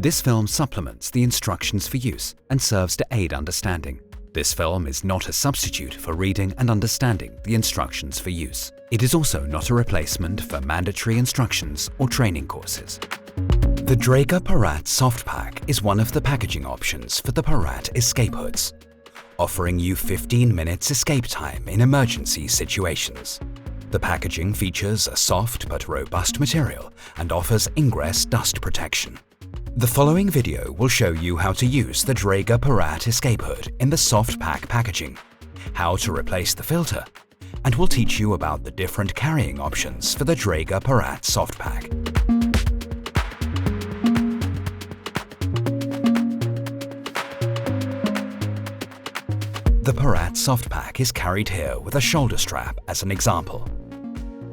This film supplements the instructions for use and serves to aid understanding. This film is not a substitute for reading and understanding the instructions for use. It is also not a replacement for mandatory instructions or training courses. The Dräger PARAT Soft Pack is one of the packaging options for the PARAT Escape Hoods, offering you 15 minutes escape time in emergency situations. The packaging features a soft but robust material and offers ingress dust protection. The following video will show you how to use the Dräger PARAT Escape Hood in the soft pack packaging, how to replace the filter, and will teach you about the different carrying options for the Dräger PARAT Soft Pack. The PARAT Soft Pack is carried here with a shoulder strap as an example.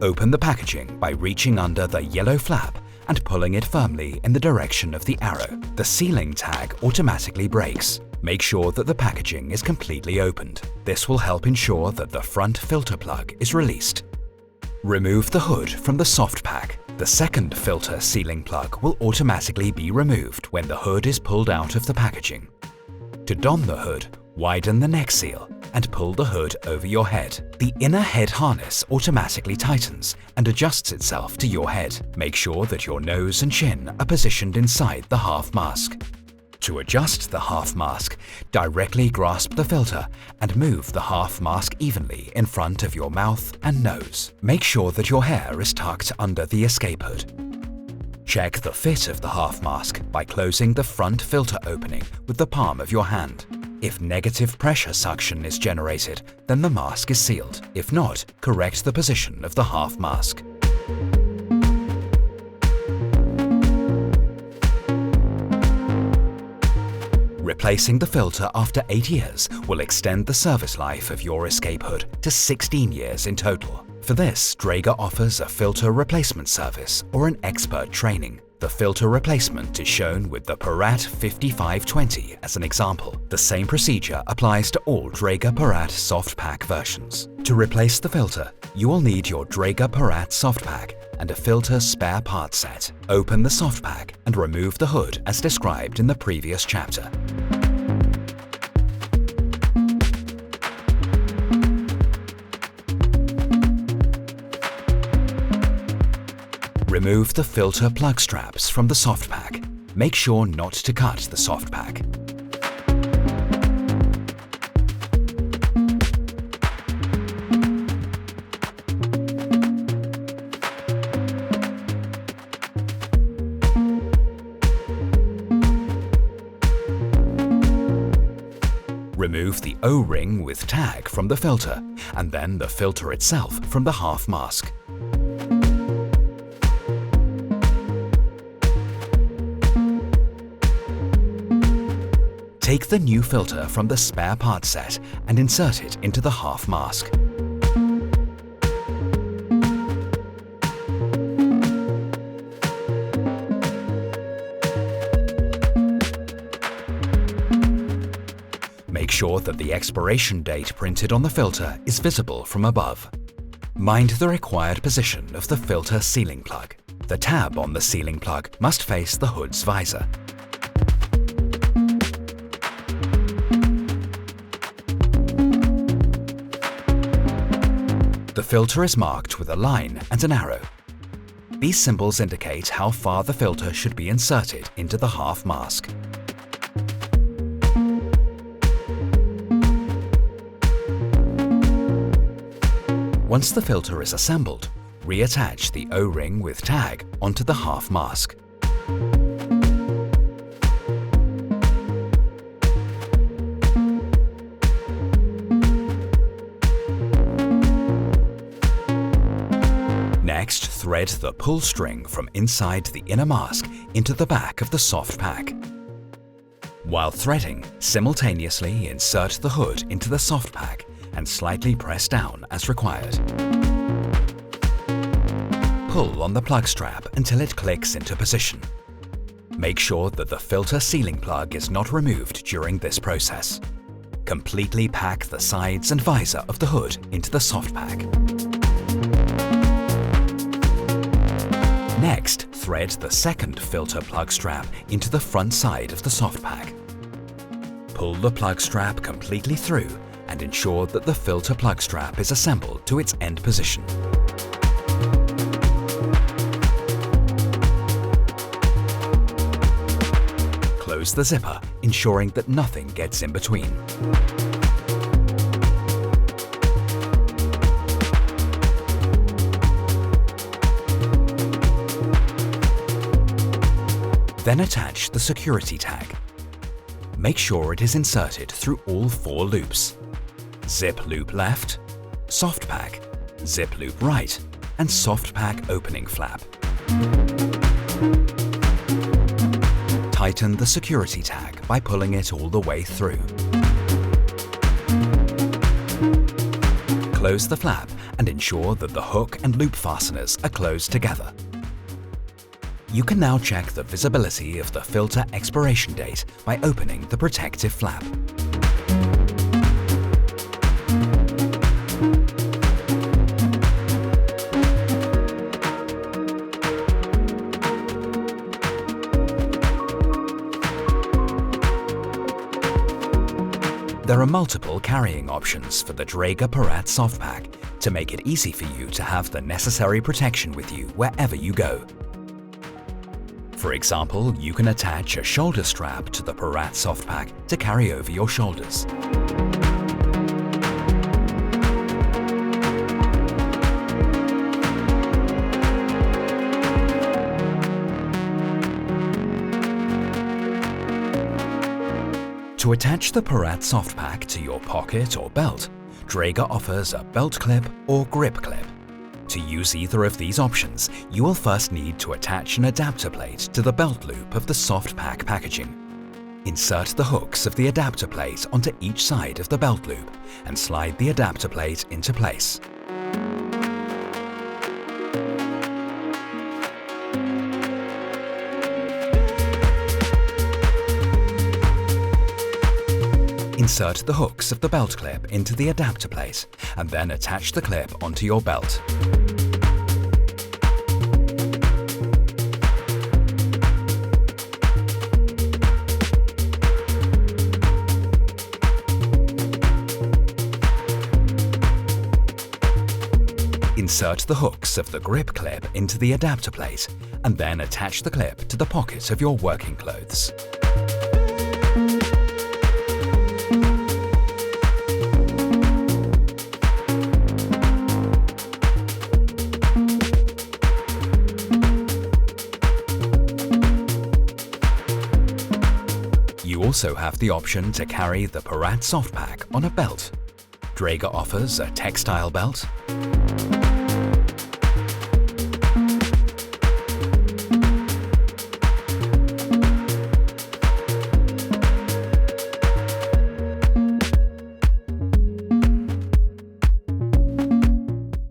Open the packaging by reaching under the yellow flap and pulling it firmly in the direction of the arrow. The sealing tag automatically breaks. Make sure that the packaging is completely opened. This will help ensure that the front filter plug is released. Remove the hood from the soft pack. The second filter sealing plug will automatically be removed when the hood is pulled out of the packaging. To don the hood, widen the neck seal and pull the hood over your head. The inner head harness automatically tightens and adjusts itself to your head. Make sure that your nose and chin are positioned inside the half mask. To adjust the half mask, directly grasp the filter and move the half mask evenly in front of your mouth and nose. Make sure that your hair is tucked under the escape hood. Check the fit of the half mask by closing the front filter opening with the palm of your hand. If negative pressure suction is generated, then the mask is sealed. If not, correct the position of the half mask. Replacing the filter after 8 years will extend the service life of your escape hood to 16 years in total. For this, Dräger offers a filter replacement service or an expert training. The filter replacement is shown with the PARAT 5520 as an example. The same procedure applies to all Dräger PARAT Soft Pack versions. To replace the filter, you will need your Dräger PARAT Soft Pack and a filter spare part set. Open the soft pack and remove the hood as described in the previous chapter. Remove the filter plug straps from the soft pack. Make sure not to cut the soft pack. Remove the O-ring with tag from the filter and then the filter itself from the half mask. Take the new filter from the spare part set and insert it into the half mask. Make sure that the expiration date printed on the filter is visible from above. Mind the required position of the filter sealing plug. The tab on the sealing plug must face the hood's visor. The filter is marked with a line and an arrow. These symbols indicate how far the filter should be inserted into the half mask. Once the filter is assembled, reattach the O-ring with tag onto the half mask. Next, thread the pull string from inside the inner mask into the back of the soft pack. While threading, simultaneously insert the hood into the soft pack and slightly press down as required. Pull on the plug strap until it clicks into position. Make sure that the filter sealing plug is not removed during this process. Completely pack the sides and visor of the hood into the soft pack. Next, thread the second filter plug strap into the front side of the soft pack. Pull the plug strap completely through and ensure that the filter plug strap is assembled to its end position. Close the zipper, ensuring that nothing gets in between. Then attach the security tag. Make sure it is inserted through all 4 loops: zip loop left, soft pack, zip loop right, and soft pack opening flap. Tighten the security tag by pulling it all the way through. Close the flap and ensure that the hook and loop fasteners are closed together. You can now check the visibility of the filter expiration date by opening the protective flap. There are multiple carrying options for the Dräger PARAT Soft Pack to make it easy for you to have the necessary protection with you wherever you go. For example, you can attach a shoulder strap to the PARAT Soft Pack to carry over your shoulders. To attach the PARAT Soft Pack to your pocket or belt, Dräger offers a belt clip or grip clip. To use either of these options, you will first need to attach an adapter plate to the belt loop of the soft pack packaging. Insert the hooks of the adapter plate onto each side of the belt loop and slide the adapter plate into place. Insert the hooks of the belt clip into the adapter plate and then attach the clip onto your belt. Insert the hooks of the grip clip into the adapter plate and then attach the clip to the pocket of your working clothes. You also have the option to carry the PARAT Soft Pack on a belt. Dräger offers a textile belt,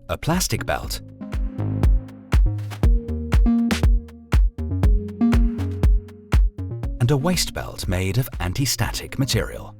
a plastic belt, and a waist belt made of anti-static material.